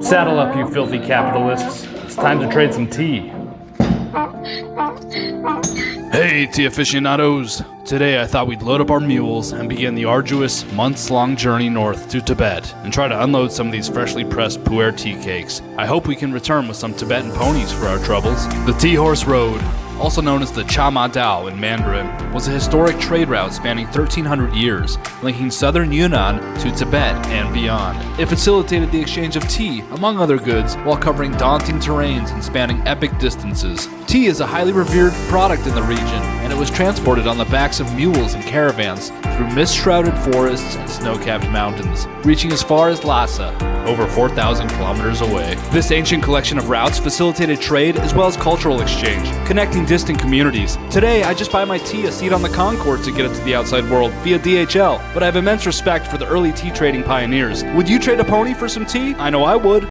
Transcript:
Saddle up, you filthy capitalists. It's time to trade some tea. Hey, tea aficionados! Today I thought we'd load up our mules and begin the arduous, months-long journey north to Tibet and try to unload some of these freshly pressed pu'er tea cakes. I hope we can return with some Tibetan ponies for our troubles. The Tea Horse Road, also known as the Cha Ma Dao in Mandarin, was a historic trade route spanning 1,300 years, linking southern Yunnan to Tibet and beyond. It facilitated the exchange of tea, among other goods, while covering daunting terrains and spanning epic distances. Tea is a highly revered product in the region, and it was transported on the backs of mules and caravans through mist-shrouded forests and snow-capped mountains, reaching as far as Lhasa, over 4,000 kilometers away. This ancient collection of routes facilitated trade as well as cultural exchange, connecting distant communities. Today, I just buy my tea a seat on the Concorde to get it to the outside world via DHL, but I have immense respect for the early tea trading pioneers. Would you trade a pony for some tea? I know I would.